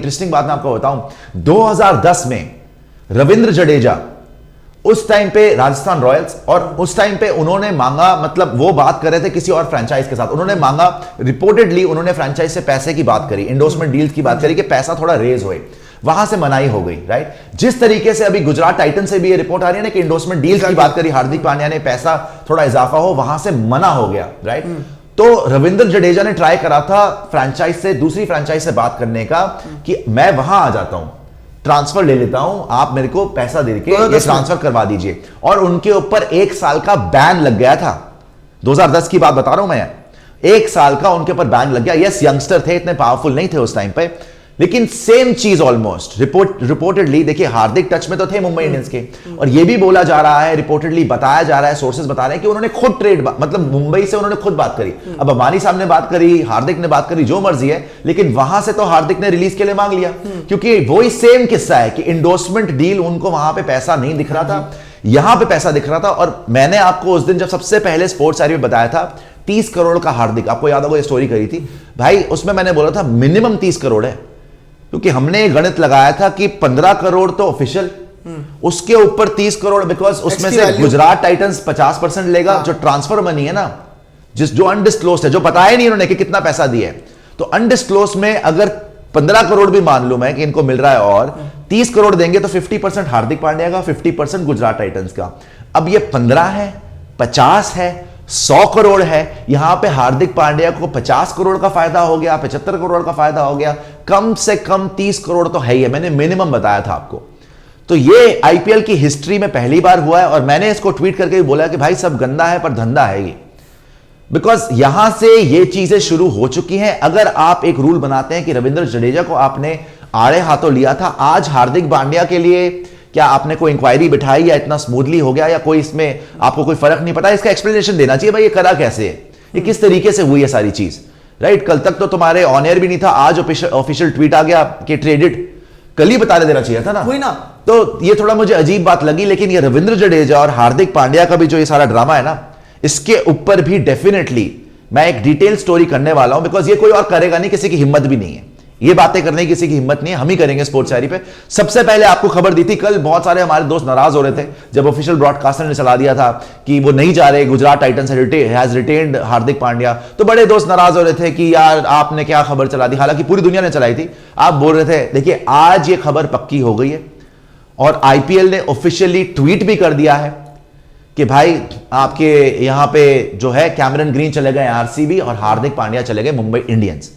Interesting बात मैं आपको बताऊं, 2010 में रविंद्र जडेजा उस टाइम पे राजस्थान रॉयल्स, और उस टाइम पे उन्होंने मांगा, मतलब वो बात कर रहे थे किसी और फ्रेंचाइज के साथ, उन्होंने मांगा, रिपोर्टेडली उन्होंने फ्रेंचाइज से पैसे की बात करी, इंडोर्समेंट डील्स की बात करी कि पैसा थोड़ा रेज होए, वहां से मनाही हो गई, राइट। जिस तरीके से अभी गुजरात टाइटन से भी ये रिपोर्ट आ रही है ना कि इंडोर्समेंट डील्स की बात करी हार्दिक पांड्या ने, पैसा थोड़ा इजाफा हो, वहां से मना हो गया, राइट। तो रविंद्र जडेजा ने ट्राई करा था फ्रेंचाइज से, दूसरी फ्रेंचाइज से बात करने का कि मैं वहां आ जाता हूं, ट्रांसफर ले लेता हूं, आप मेरे को पैसा दे के ये ट्रांसफर करवा दीजिए, और उनके ऊपर 1 साल का बैन लग गया था। 2010 की बात बता रहा हूं मैं, 1 साल का उनके ऊपर बैन लग गया। यस, यंगस्टर थे, इतने पावरफुल नहीं थे उस टाइम पे, लेकिन सेम चीज ऑलमोस्ट रिपोर्टेडली, देखिए हार्दिक टच में तो थे मुंबई इंडियंस के, और ये भी बोला जा रहा है, रिपोर्टेडली बताया जा रहा है, सोर्सेज बता रहे हैं कि उन्होंने खुद ट्रेड, मतलब मुंबई से उन्होंने खुद बात करी। अब अंबानी साहब ने बात करी, हार्दिक ने बात करी, जो मर्जी है, लेकिन वहां से तो हार्दिक ने रिलीज के लिए मांग लिया, क्योंकि वही सेम किस्सा है कि इंडोर्समेंट डील, उनको वहां पे पैसा नहीं दिख रहा था, यहां पे पैसा दिख रहा था। और मैंने आपको उस दिन जब सबसे पहले स्पोर्ट्स डायरी में बताया था 30 करोड़ का हार्दिक, आपको याद होगा ये स्टोरी करी थी भाई, उसमें मैंने बोला था मिनिमम 30 करोड़ है, क्योंकि हमने गणित लगाया था कि 15 करोड़ तो ऑफिशियल, उसके ऊपर 30 करोड़, बिकॉज उसमें से गुजरात टाइटंस 50% लेगा, जो ट्रांसफर मनी है ना, जो अनडिस्क्लोज्ड है, जो बताया नहीं उन्होंने कि कितना पैसा दिया है, तो अनडिस्क्लोज्ड में अगर 15 करोड़ भी मान लूं मैं कि इनको मिल रहा है, और 30 करोड़ देंगे तो 50% हार्दिक पांड्या का, 50% गुजरात टाइटंस का। अब ये 15 है, 50 है, 100 करोड़ है, यहां पे हार्दिक पांड्या को 50 करोड़ का फायदा हो गया, 75 करोड़ का फायदा हो गया, कम से कम 30 करोड़ तो है ही है, मैंने मिनिमम बताया था आपको। तो ये आईपीएल की हिस्ट्री में पहली बार हुआ है, और मैंने इसको ट्वीट करके भी बोला कि भाई सब गंदा है पर धंधा है ये, बिकॉज यहां से ये चीजें शुरू हो चुकी हैं। अगर आप एक रूल बनाते हैं कि रविंद्र जडेजा को आपने आड़े हाथों लिया था, आज हार्दिक पांड्या के लिए क्या आपने कोई इंक्वायरी बिठाई या इतना स्मूथली हो गया, या कोई इसमें आपको कोई फर्क नहीं पता, इसका एक्सप्लेनेशन देना चाहिए भाई, ये करा कैसे है, ये किस तरीके से हुई है सारी चीज, राइट। कल तक तो तुम्हारे ऑन एयर भी नहीं था, आज ऑफिशियल ट्वीट आ गया कि ट्रेडेड, कल ही बता देना चाहिए था ना, हुई ना। तो ये थोड़ा मुझे अजीब बात लगी, लेकिन ये रविंद्र जडेजा और हार्दिक पांड्या का भी जो ये सारा ड्रामा है ना, इसके ऊपर भी डेफिनेटली मैं एक डिटेल स्टोरी करने वाला हूं, बिकॉज ये कोई और करेगा नहीं, किसी की हिम्मत भी नहीं है, ये बातें करने की किसी की हिम्मत नहीं है, हम ही करेंगे स्पोर्ट्स डायरी पे। सबसे पहले आपको खबर दी थी, कल बहुत सारे हमारे दोस्त नाराज हो रहे थे जब ऑफिशियल ब्रॉडकास्टर ने चला दिया था कि वो नहीं जा रहे, Gujarat Titans has retained Hardik Pandya, तो बड़े दोस्त नाराज हो रहे थे कि यार आपने क्या खबर चला दी, हालांकि पूरी दुनिया ने चलाई थी, आप बोल रहे थे। देखिए आज ये खबर पक्की हो गई है, और आईपीएल ने ऑफिशियली ट्वीट भी कर दिया है कि भाई आपके यहां पे जो है कैमरन ग्रीन चले गए आरसीबी, और हार्दिक पांड्या चले गए मुंबई इंडियंस।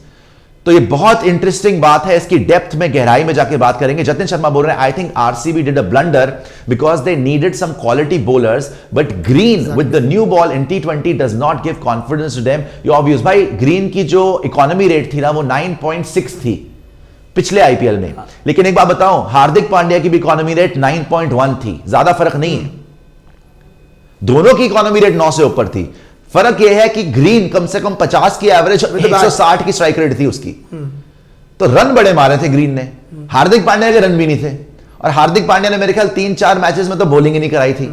तो ये बहुत इंटरेस्टिंग बात है, इसकी डेप्थ में, गहराई में जाके बात करेंगे। जतिन शर्मा बोल रहे हैं, I think RCB did a blunder because they needed some quality bowlers, but Green with the new ball in T20 does not give confidence to them. ये ऑब्वियस भाई, ग्रीन की जो इकोनॉमी रेट थी ना वो 9.6 थी पिछले आईपीएल में, लेकिन एक बात बताऊं, हार्दिक पांड्या की भी इकोनॉमी रेट 9.1 थी, ज्यादा फर्क नहीं है, दोनों की इकोनॉमी रेट 9 से ऊपर थी। फर्क यह है कि ग्रीन कम से कम 50 की एवरेज, 160 की स्ट्राइक रेट थी उसकी, तो रन बड़े मारे थे ग्रीन ने, हार्दिक पांड्या के रन भी नहीं थे, और हार्दिक पांड्या ने मेरे ख्याल 3-4 मैचेस में तो बॉलिंग ही नहीं कराई थी।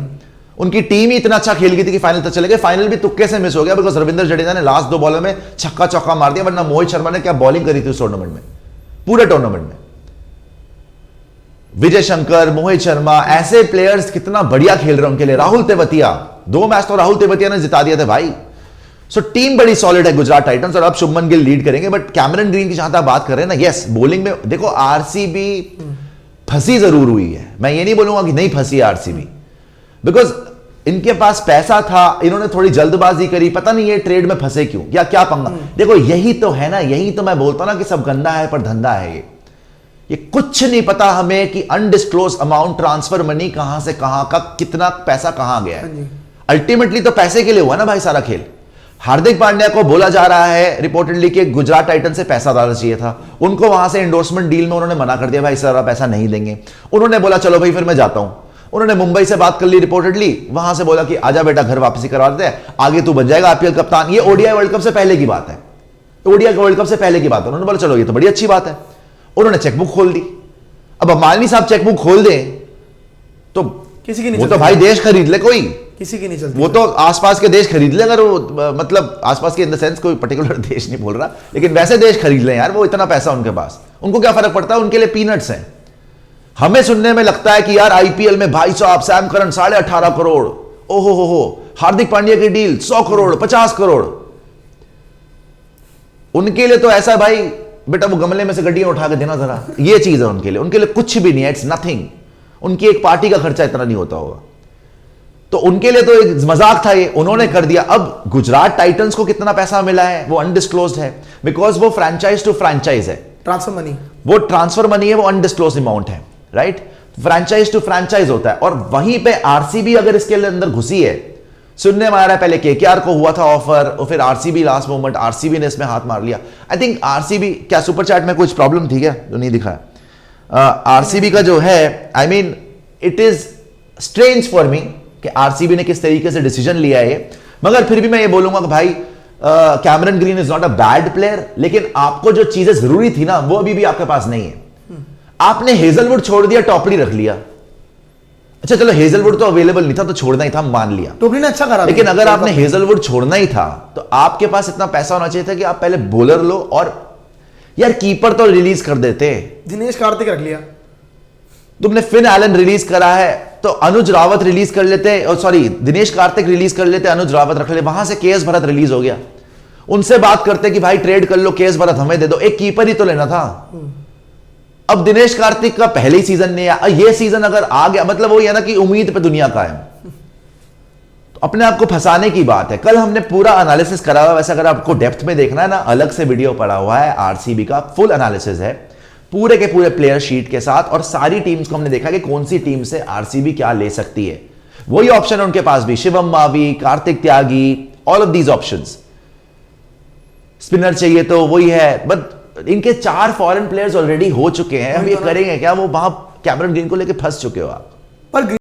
उनकी टीम ही इतना अच्छा खेल गई थी कि फाइनल तक चले गए, फाइनल भी तुक्के से मिस हो गया, बिकॉज रविंद्र जडेजा ने लास्ट 2 बॉलों में छक्का चौका मार दिया, वरना मोहित शर्मा ने क्या बॉलिंग करी थी उस टूर्नामेंट में, पूरे टूर्नामेंट में। विजय शंकर, मोहित शर्मा, ऐसे प्लेयर्स कितना बढ़िया खेल रहे हैं उनके लिए। राहुल तेवतिया, 2 मैच तो राहुल तेवतिया ने जिता दिया था भाई। सो टीम बड़ी सॉलिड है गुजरात टाइटंस, और अब शुभमन गिल लीड करेंगे, बट कैमरन ग्रीन की जहां तक बात कर रहे हैं ना, यस बॉलिंग में देखो आरसीबी फंसी जरूर हुई है, मैं ये नहीं बोलूंगा कि नहीं फंसी है आरसीबी, बिकॉज इनके पास पैसा था, इन्होंने थोड़ी जल्दबाजी करी, पता नहीं ये ट्रेड में फंसे क्यों, या क्या पंगा। देखो यही तो है ना, यही तो मैं बोलता हूं ना कि सब गंदा है पर धंधा है ये कुछ नहीं पता हमें कि अनडिस्क्लोज अमाउंट, ट्रांसफर मनी कहां से कहां का, कितना पैसा कहां गया है। अल्टीमेटली तो पैसे के लिए हुआ ना भाई सारा खेल। हार्दिक पांड्या को बोला जा रहा है रिपोर्टेडली कि गुजरात टाइटन से पैसा डालना चाहिए था, उनको वहां से एंडोर्समेंट डील में उन्होंने मना कर दिया, भाई सारा पैसा नहीं देंगे। उन्होंने बोला चलो भाई फिर मैं जाता हूं, उन्होंने मुंबई से बात कर ली रिपोर्टेडली, वहां से बोला कि आजा बेटा घर वापसी करवा देते हैं, आगे तू बन जाएगा आईपीएल कप्तान। ये ओडीआई वर्ल्ड कप से पहले की बात है, ओडीआई वर्ल्ड कप से पहले की बात है। उन्होंने बोला चलो ये तो बड़ी अच्छी बात है, उन्होंने चेकबुक खोल दी। अब अंबानी साहब चेकबुक खोल दें तो किसी की नहीं, वो तो भाई देश खरीद ले, कोई किसी की नहीं चलती, वो तो आसपास के देश खरीद ले, अगर वो मतलब आसपास के इन द सेंस कोई पर्टिकुलर देश नहीं बोल रहा, लेकिन वैसे देश खरीद ले यार, वो इतना पैसा उनके पास, उनको क्या फर्क पड़ता है, उनके लिए पीनट्स हैं। हमें सुनने में लगता है कि यार आईपीएल में भाई साहब सैम करन 18.5 करोड़, ओहो हो, हार्दिक पांड्या की डील 100 करोड़ 50 करोड़। उनके लिए तो ऐसा भाई, बेटा वो गमले में से गड्डियां उठा के देना जरा, ये चीज है उनके लिए कुछ भी नहीं है, इट्स नथिंग। उनकी एक पार्टी का खर्चा इतना नहीं होता होगा, तो उनके लिए तो एक मजाक था ये, उन्होंने कर दिया। अब गुजरात टाइटंस को कितना पैसा मिला है वो अनडिस्क्लोज्ड है, बिकॉज वो फ्रैंचाइज टू फ्रैंचाइज है, ट्रांसफर मनी, वो ट्रांसफर मनी है, वो अनडिस्क्लोज अमाउंट है, राइट। फ्रैंचाइज टू फ्रैंचाइज होता है। और वहीं पे आरसीबी अगर इसके अंदर घुसी है, सुनने में आ रहा है पहले केकेआर को हुआ था ऑफर, और फिर आरसीबी लास्ट मोमेंट आरसीबी ने इसमें हाथ मार लिया। आई थिंक आरसीबी, क्या सुपर चैट में कुछ प्रॉब्लम थी क्या जो नहीं दिखाया? आरसीबी का जो है, I mean it is strange for me कि आरसीबी ने किस तरीके से डिसीजन लिया है, मगर फिर भी मैं ये बोलूंगा कि भाई Cameron green is not a bad player, लेकिन आपको जो चीजें जरूरी थी ना वो अभी भी आपके पास नहीं है। आपने हेजलवुड छोड़ दिया, टॉपली रख लिया। अच्छा चलो, हेजलवुड तो अवेलेबल नहीं था तो छोड़ना ही था, मान लिया, टोपली ने अच्छा करा, लेकिन अगर आपने हेजलवुड छोड़ना ही था तो आपके पास इतना पैसा होना चाहिए था कि आप पहले बॉलर लो, और यार कीपर तो रिलीज कर देते। दिनेश कार्तिक रख लिया, तुमने फिन एलन रिलीज करा है तो अनुज रावत रिलीज कर लेते, और सॉरी दिनेश कार्तिक रिलीज कर लेते, अनुज रावत रख ले, वहां से केएस भरत रिलीज हो गया। उनसे बात करते कि भाई ट्रेड कर लो, केएस भरत हमें दे दो, एक कीपर ही तो लेना था। अब दिनेश कार्तिक का पहले ही सीजन नहीं आया, ये सीजन अगर आ गया मतलब वो ये ना कि उम्मीद पे दुनिया का है, तो अपने आप को फंसाने की बात है। कल हमने पूरा एनालिसिस करा हुआ, वैसे अगर आपको डेप्थ में देखना है ना, अलग से वीडियो पड़ा हुआ है, आरसीबी का फुल एनालिसिस है पूरे के पूरे प्लेयर शीट के साथ, और सारी टीम्स को हमने देखा कि कौन सी टीम से आरसीबी क्या ले सकती है। वही ऑप्शन है उनके पास भी, Shivam Mavi, Kartik Tyagi, all of these options. Spinner चाहिए तो वही है, बट इनके 4 फॉरेन प्लेयर्स ऑलरेडी हो चुके हैं। अब ये करेंगे क्या? वो वहां कैमरन ग्रीन को लेके फंस चुके हो आप। पर